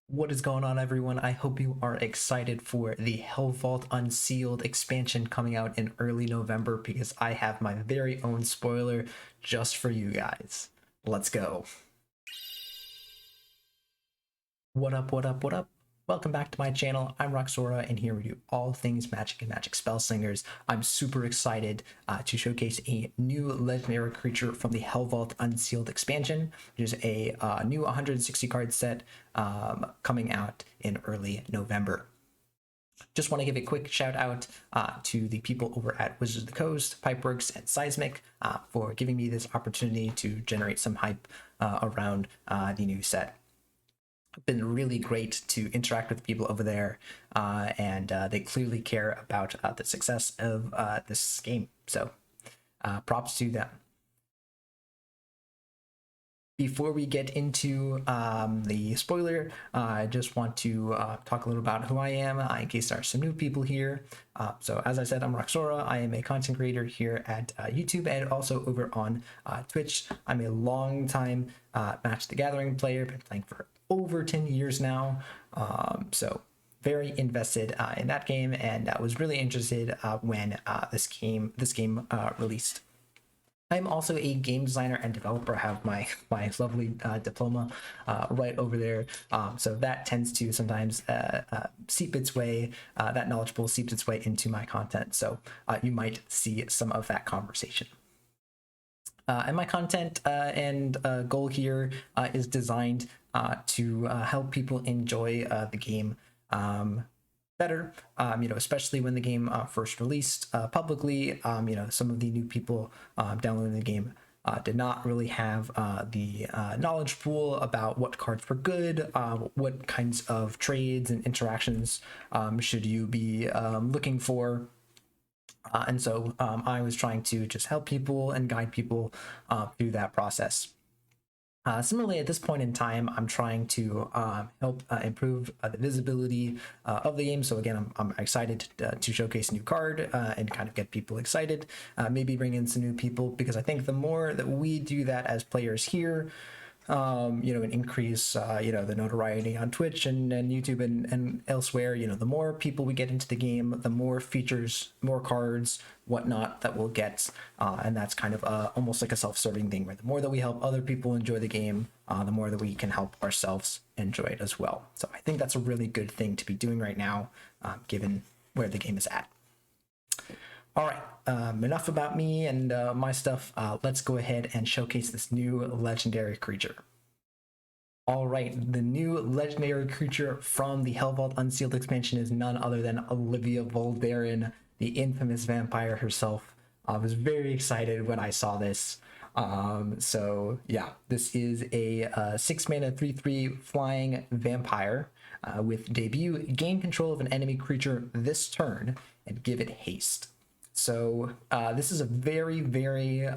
What is going on, everyone? I hope you are excited for the Hellvault Unsealed expansion coming out in early November because I have my very own spoiler just for you guys. Let's go. What up, what up, what up? Welcome back to my channel. I'm Roxora, and here we do all things Magic and Magic Spellslingers. I'm super excited to showcase a new legendary creature from the Hellvault Unsealed expansion, which is a new 160 card set coming out in early November. Just want to give a quick shout out to the people over at Wizards of the Coast, Pipeworks, and Seismic for giving me this opportunity to generate some hype around the new set. Been really great to interact with people over there, and they clearly care about the success of this game. So props to them. Before we get into the spoiler, I just want to talk a little about who I am in case there are some new people here. So as I said, I'm Roxora. I am a content creator here at YouTube and also over on Twitch. I'm a long time Magic the Gathering player, been playing for over 10 years now. So very invested in that game, and was really interested when this game released. I'm also a game designer and developer. I have my lovely diploma right over there. So that tends to sometimes seep its way, that knowledge pool seeps its way into my content. So you might see some of that conversation. And my content and goal here is designed to help people enjoy the game better, especially when the game first released publicly. Some of the new people downloading the game did not really have the knowledge pool about what cards were good, what kinds of trades and interactions should you be looking for. And so I was trying to just help people and guide people through that process. Similarly, at this point in time, I'm trying to help improve the visibility of the game. So again, I'm excited to showcase a new card and kind of get people excited, maybe bring in some new people, because I think the more that we do that as players here, and increase the notoriety on Twitch and YouTube and elsewhere, the more people we get into the game, the more features, more cards, whatnot that we'll get, and that's kind of almost like a self-serving thing, where the more that we help other people enjoy the game, the more that we can help ourselves enjoy it as well. So I think that's a really good thing to be doing right now, given where the game is at. All right, enough about me and my stuff. Let's go ahead and showcase this new legendary creature. All right, the new legendary creature from the Hellvault Unsealed expansion is none other than Olivia Voldaren, the infamous vampire herself. I was very excited when I saw this. So yeah, this is a 6-mana 3/3 flying vampire with debut. Gain control of an enemy creature this turn and give it haste. So this is a very, very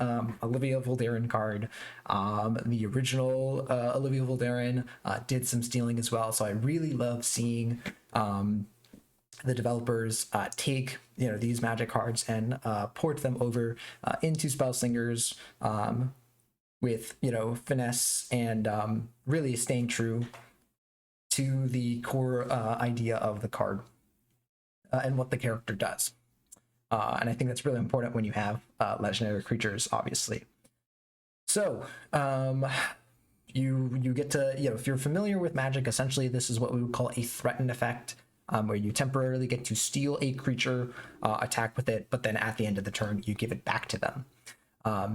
Olivia Voldaren card. The original Olivia Voldaren did some stealing as well. So I really love seeing the developers take these Magic cards and port them over into Spellslingers with finesse and really staying true to the core idea of the card and what the character does. And I think that's really important when you have legendary creatures, obviously. So you get to, if you're familiar with Magic, essentially this is what we would call a threatened effect, where you temporarily get to steal a creature, attack with it, but then at the end of the turn you give it back to them.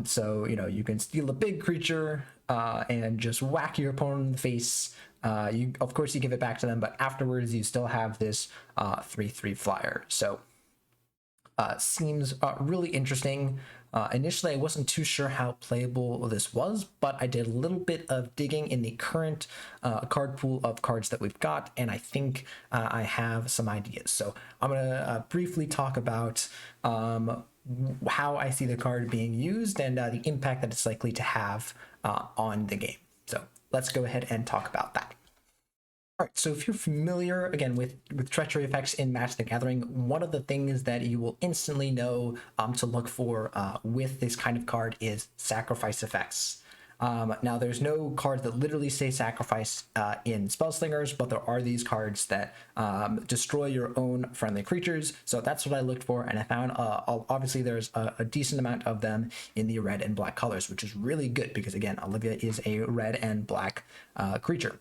So you can steal a big creature and just whack your opponent in the face. Of course you give it back to them, but afterwards you still have this 3/3 flyer. So seems really interesting. Initially, I wasn't too sure how playable this was, but I did a little bit of digging in the current card pool of cards that we've got, and I think I have some ideas. So I'm going to briefly talk about how I see the card being used and the impact that it's likely to have on the game. So let's go ahead and talk about that. All right, so if you're familiar, again, with treachery effects in Magic the Gathering, one of the things that you will instantly know to look for with this kind of card is sacrifice effects. Now, there's no card that literally say sacrifice in Spellslingers, but there are these cards that destroy your own friendly creatures. So that's what I looked for, and I found obviously there's a decent amount of them in the red and black colors, which is really good because, again, Olivia is a red and black creature.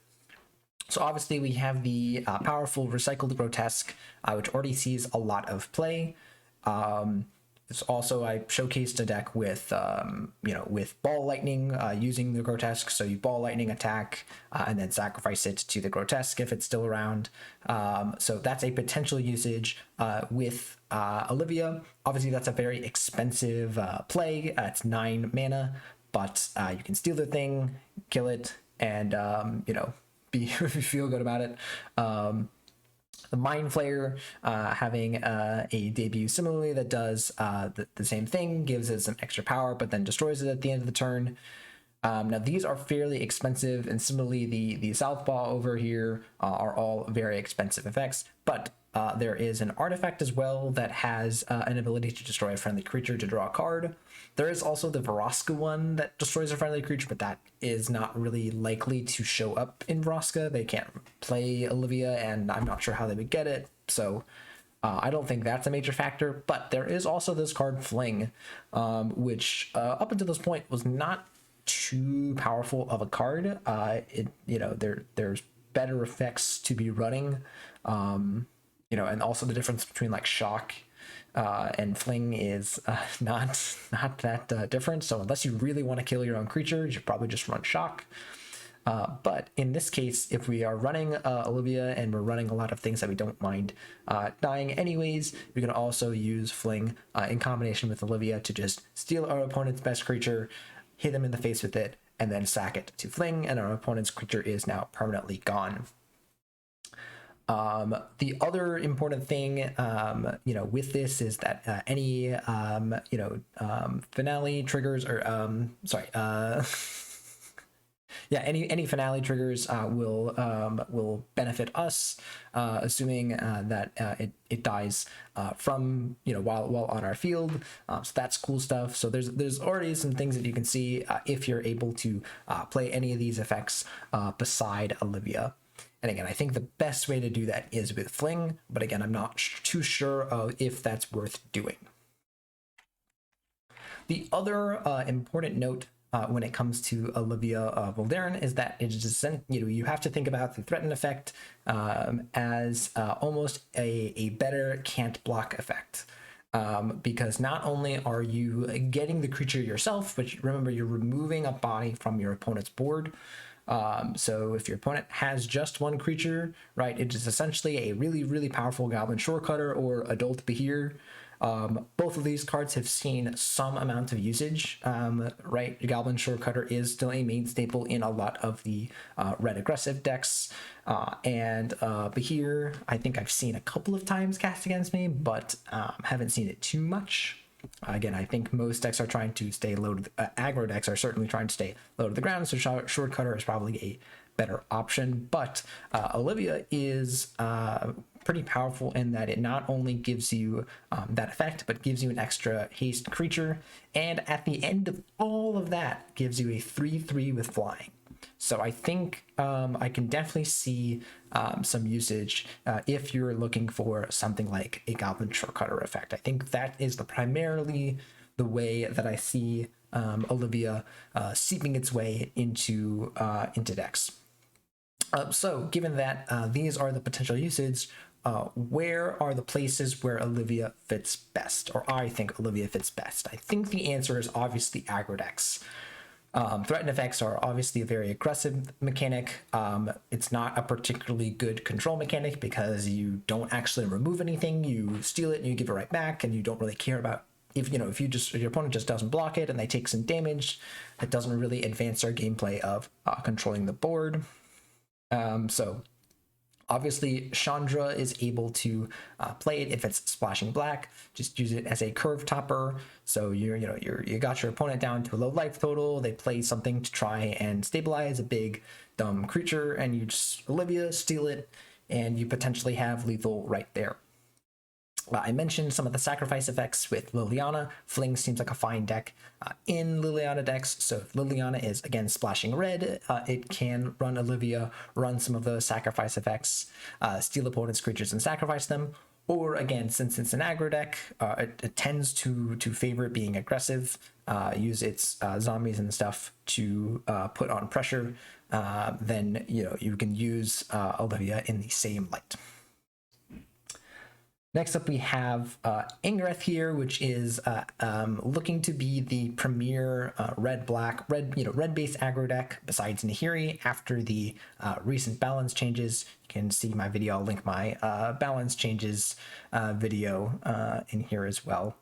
So obviously we have the powerful Recycled Grotesque, which already sees a lot of play. It's also, I showcased a deck with, with Ball Lightning using the Grotesque. So you Ball Lightning attack and then sacrifice it to the Grotesque if it's still around. So that's a potential usage with Olivia. Obviously, that's a very expensive play. It's 9 mana, but you can steal the thing, kill it, and, feel good about it. The Mind Flayer having a debut similarly that does the same thing, gives it some extra power, but then destroys it at the end of the turn. Now, these are fairly expensive, and similarly, the Southpaw over here are all very expensive effects, but there is an artifact as well that has an ability to destroy a friendly creature to draw a card. There is also the Vraska one that destroys a friendly creature, but that is not really likely to show up in Vraska. They can't play Olivia, and I'm not sure how they would get it, so I don't think that's a major factor. But there is also this card Fling, which up until this point was not too powerful of a card. There's better effects to be running, and also the difference between like Shock and Fling is not that different. So unless you really want to kill your own creature, you should probably just run Shock. But in this case, if we are running Olivia and we're running a lot of things that we don't mind dying anyways, we can also use Fling in combination with Olivia to just steal our opponent's best creature, hit them in the face with it, and then sack it to Fling, and our opponent's creature is now permanently gone. The other important thing, with this is that any, finale triggers, or, any finale triggers will benefit us, assuming that it dies from while on our field. So that's cool stuff. So there's already some things that you can see if you're able to play any of these effects beside Olivia. And again, I think the best way to do that is with Fling, but again, I'm not too sure if that's worth doing. The other important note when it comes to Olivia Voldaren is that it is, you have to think about the threaten effect as almost a better can't block effect. Because not only are you getting the creature yourself, but remember, you're removing a body from your opponent's board. So if your opponent has just one creature, right, it is essentially a really, really powerful Goblin Shorecutter or Adult Behir. Both of these cards have seen some amount of usage, right? Goblin Shorecutter is still a main staple in a lot of the red aggressive decks, and Behir, I think I've seen a couple of times cast against me, but haven't seen it too much. Again, I think most decks are trying to stay low to aggro decks are certainly trying to stay low to the ground, so Shorecutter is probably a better option. But Olivia is pretty powerful in that it not only gives you that effect, but gives you an extra haste creature, and at the end of all of that gives you a 3/3 with flying. So I think I can definitely see some usage if you're looking for something like a Goblin Shorecutter effect. I think that is primarily the way that I see Olivia seeping its way into decks. So given that these are the potential usage, where are the places where Olivia fits best, or I think Olivia fits best? I think the answer is obviously aggro decks. Threaten effects are obviously a very aggressive mechanic. It's not a particularly good control mechanic because you don't actually remove anything. You steal it and you give it right back, and you don't really care about if your opponent just doesn't block it and they take some damage. It doesn't really advance our gameplay of controlling the board. So obviously, Chandra is able to play it if it's splashing black. Just use it as a curve topper. So you got your opponent down to a low life total. They play something to try and stabilize a big dumb creature, and you just Olivia steal it, and you potentially have lethal right there. I mentioned some of the sacrifice effects with Liliana. Fling seems like a fine deck in Liliana decks. So if Liliana is, again, splashing red, it can run Olivia, run some of those sacrifice effects, steal opponent's creatures and sacrifice them. Or again, since it's an aggro deck, it tends to favor being aggressive, use its zombies and stuff to put on pressure. Then you can use Olivia in the same light. Next up, we have Ingreth here, which is looking to be the premier red-based aggro deck besides Nahiri after the recent balance changes. You can see my video. I'll link my balance changes video in here as well.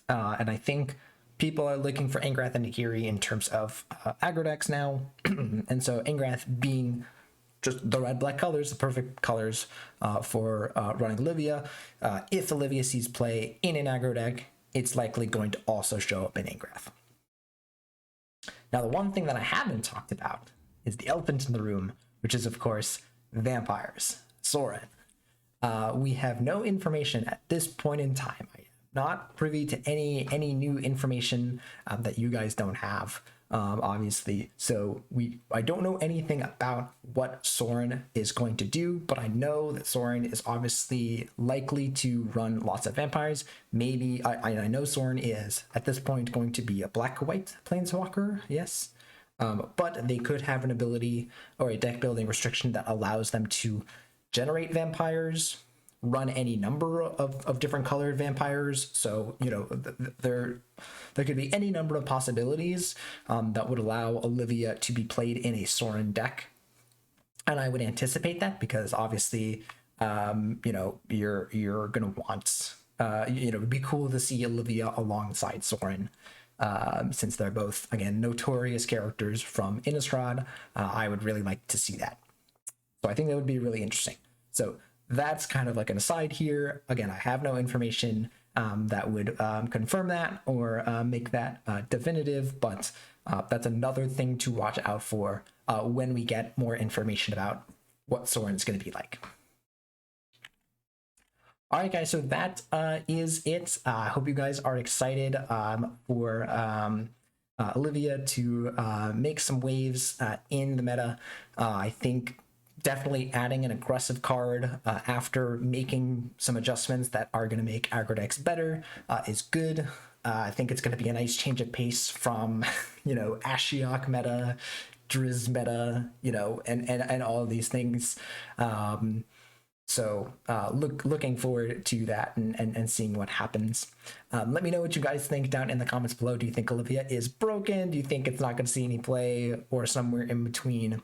And I think people are looking for Ingreth and Nahiri in terms of aggro decks now. And so Ingreth being just the red-black colors, the perfect colors for running Olivia. If Olivia sees play in an aggro deck, it's likely going to also show up in Ingreth. Now, the one thing that I haven't talked about is the elephant in the room, which is, of course, vampires. Sorin. We have no information at this point in time. I am not privy to any new information that you guys don't have. Obviously, so I don't know anything about what Sorin is going to do, but I know that Sorin is obviously likely to run lots of vampires. Maybe I know Sorin is at this point going to be a black-white planeswalker, yes, but they could have an ability or a deck building restriction that allows them to generate vampires, run any number of different colored vampires. So there could be any number of possibilities that would allow Olivia to be played in a Sorin deck, and I would anticipate that because obviously you're gonna want it'd be cool to see Olivia alongside Sorin, since they're both, again, notorious characters from Innistrad. I would really like to see that, so I think that would be really interesting. So that's kind of like an aside here. Again, I have no information that would confirm that or make that definitive, but that's another thing to watch out for when we get more information about what Sorin's going to be like. All right, guys, so that is it. I hope you guys are excited for Olivia to make some waves in the meta. I think definitely adding an aggressive card after making some adjustments that are going to make aggro decks better is good. I think it's going to be a nice change of pace from, Ashiok meta, Driz meta, and all of these things. So looking forward to that and seeing what happens. Let me know what you guys think down in the comments below. Do you think Olivia is broken? Do you think it's not going to see any play, or somewhere in between?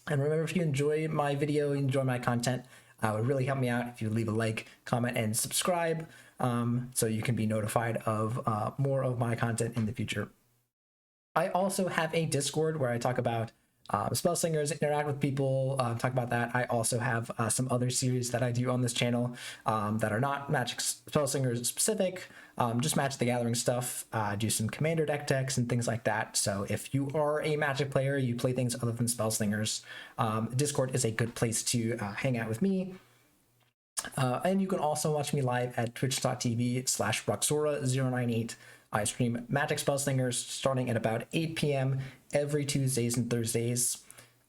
And remember, if you enjoy my video, enjoy my content, it would really help me out if you leave a like, comment, and subscribe, so you can be notified of more of my content in the future. I also have a Discord where I talk about Spellslingers, interact with people, talk about that. I also have some other series that I do on this channel that are not Magic Spellslingers specific, just Magic the Gathering stuff, do some commander decks and things like that. So if you are a Magic player, you play things other than Spellslingers, Discord is a good place to hang out with me. And you can also watch me live at twitch.tv/Roxora098. I stream Magic Spellslingers starting at about 8 p.m. every Tuesdays and Thursdays.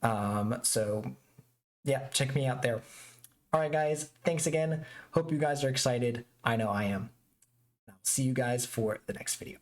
So yeah, check me out there. All right, guys, thanks again. Hope you guys are excited. I know I am. I'll see you guys for the next video.